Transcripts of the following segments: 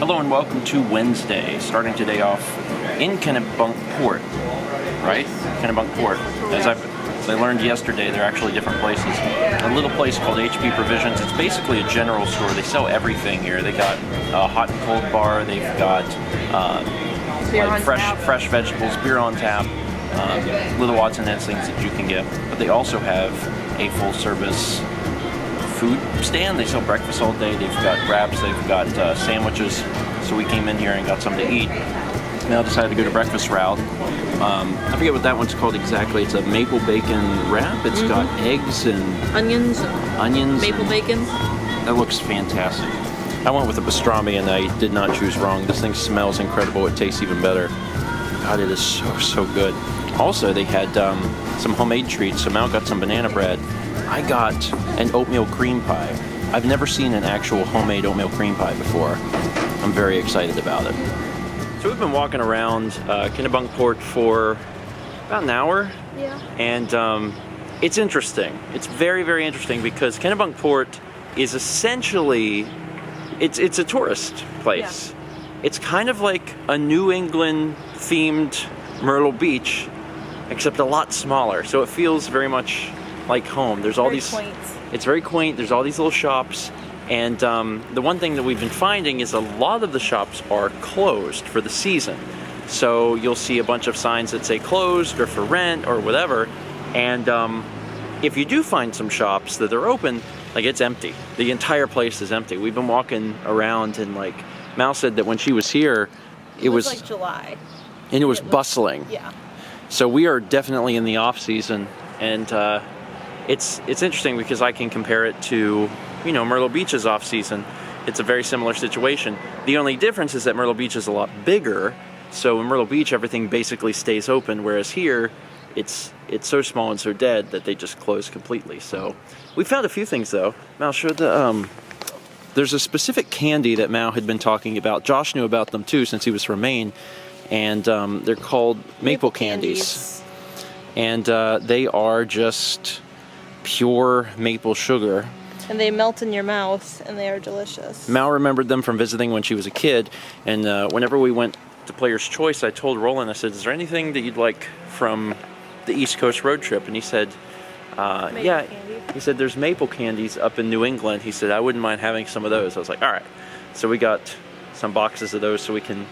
Hello and welcome to Wednesday, starting today off in Kennebunkport, right? Kennebunkport. As I learned yesterday, they're actually different places. A little place called HP Provisions. It's basically a general store. They sell everything here. They got a hot and cold bar. They've got like fresh vegetables, beer on tap, little odds and ends things that you can get. But they also have a full service food stand. They sell breakfast all day. They've got wraps, they've got sandwiches. So we came in here and got something to eat. Now decided to go to breakfast route. I forget what that one's called exactly. It's a maple bacon wrap. It's got eggs and onions, maple bacon. That looks fantastic. I went with a pastrami and I did not choose wrong. This thing smells incredible. It tastes even better. God, it is so good. Also, they had some homemade treats. So Mal got some banana bread. I got an oatmeal cream pie. I've never seen an actual homemade oatmeal cream pie before. I'm very excited about it. So we've been walking around Kennebunkport for about an hour. Yeah. And it's interesting. It's very, very interesting because Kennebunkport is essentially, it's a tourist place. Yeah. It's kind of like a New England themed Myrtle Beach, except a lot smaller. So it feels very much like home. There's all these quaint. It's very quaint. There's all these little shops, and the one thing that we've been finding is a lot of the shops are closed for the season. So you'll see a bunch of signs that say closed or for rent or whatever, and if you do find some shops that are open, like, it's empty. The entire place is empty. We've been walking around, and like Mal said that when she was here, it was like July, and it was bustling. Yeah. So we are definitely in the off season, and it's interesting because I can compare it to, Myrtle Beach's off season. It's a very similar situation. The only difference is that Myrtle Beach is a lot bigger. So in Myrtle Beach, everything basically stays open, whereas here, it's so small and so dead that they just close completely. So we found a few things though. Mal showed there's a specific candy that Mal had been talking about. Josh knew about them too since he was from Maine, and they're called maple candies. And they are just pure maple sugar. And they melt in your mouth, and they are delicious. Mal remembered them from visiting when she was a kid, and whenever we went to Player's Choice, I told Roland, I said, is there anything that you'd like from the East Coast road trip? And he said, yeah. Candy. He said, there's maple candies up in New England. He said, I wouldn't mind having some of those. I was like, all right. So we got some boxes of those so we can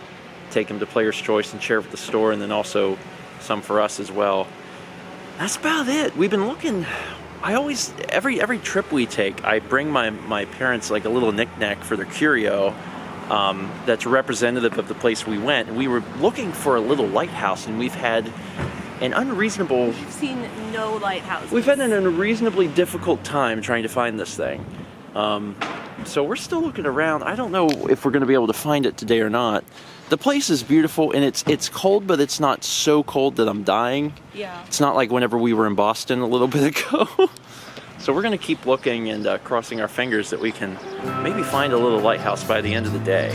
take them to Player's Choice and share with the store, and then also some for us as well. That's about it. We've been looking. I always, every trip we take, I bring my parents like a little knick-knack for their curio that's representative of the place we went. And we were looking for a little lighthouse, and we've had an unreasonable... We've seen no lighthouses. We've had an unreasonably difficult time trying to find this thing. So we're still looking around. I don't know if we're going to be able to find it today or not. The place is beautiful, and it's cold, but it's not so cold that I'm dying. Yeah. It's not like whenever we were in Boston a little bit ago. So we're going to keep looking and crossing our fingers that we can maybe find a little lighthouse by the end of the day.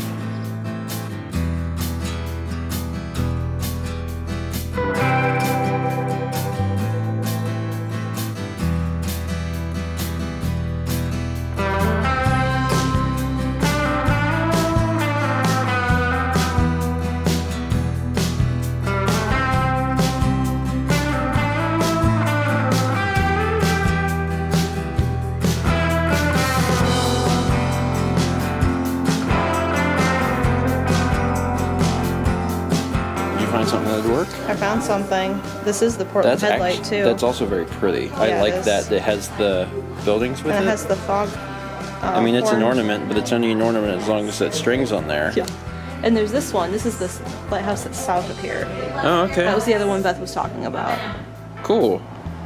Something that would work. I found something. This is the Portland headlight too. That's also very pretty. Yeah, I like that it has the buildings with it. And it has the fog. I mean, it's horn. an ornament, but it's only an ornament as long as that string's on there. Yeah. And there's this one. This is this lighthouse that's south of here. Oh, okay. That was the other one Beth was talking about. Cool.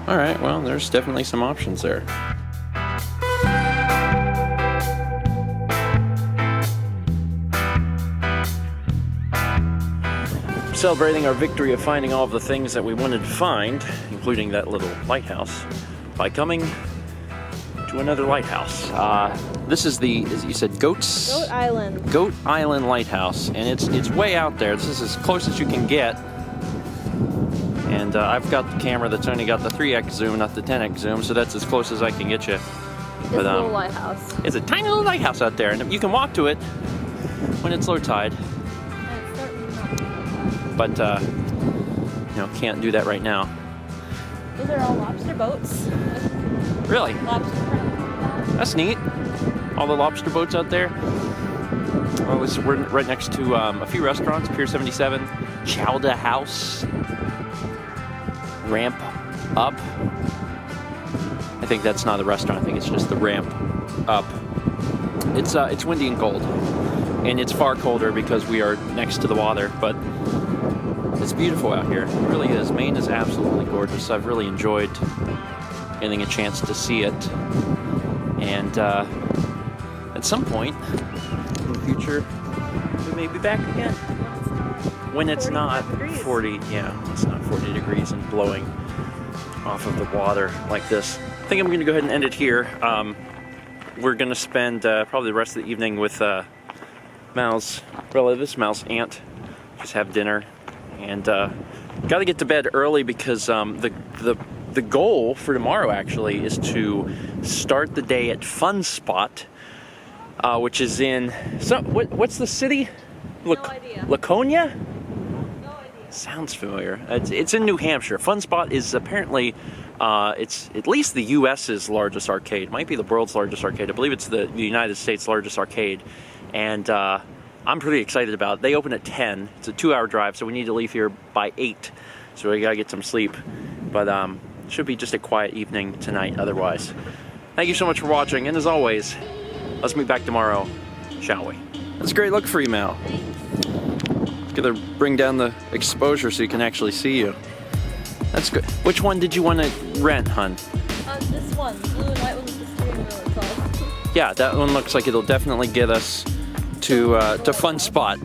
All right. Well, there's definitely some options there. Celebrating our victory of finding all of the things that we wanted to find, including that little lighthouse, by coming to another lighthouse. This is the, as you said, Goat Island Lighthouse, and it's way out there. This is as close as you can get. And I've got the camera that's only got the 3x zoom, not the 10x zoom, so that's as close as I can get you. It's a little lighthouse. It's a tiny little lighthouse out there, and you can walk to it. when it's low tide. But can't do that right now. Those are all lobster boats. Really? Lobster front. That's neat. All the lobster boats out there. Well, we're right next to a few restaurants. Pier 77, Chowda House, Ramp Up. I think that's not a restaurant. I think it's just the Ramp Up. It's windy and cold, and it's far colder because we are next to the water. But it's beautiful out here. It really is. Maine is absolutely gorgeous. I've really enjoyed getting a chance to see it. And at some point in the future, we may be back again. When it's not 40, it's not 40 degrees and blowing off of the water like this. I think I'm going to go ahead and end it here. We're going to spend probably the rest of the evening with Mal's relatives, Mal's aunt. Just have dinner. And got to get to bed early because the goal for tomorrow actually is to start the day at Fun Spot, which is in what's the city? No idea. Laconia? No idea. Sounds familiar. It's in New Hampshire. Fun Spot is apparently it's at least the U.S.'s largest arcade. Might be the world's largest arcade. I believe it's the United States' largest arcade, and I'm pretty excited about it. They open at 10. It's a 2-hour drive, so we need to leave here by 8. So we gotta get some sleep. But should be just a quiet evening tonight otherwise. Thank you so much for watching, and as always, let's meet back tomorrow, shall we? That's a great look for you, Mal. Gonna bring down the exposure so you can actually see you. That's good. Which one did you want to rent, hun? This one, blue and white one with the steering wheel itself. Yeah, that one looks like it'll definitely get us to Fun Spot.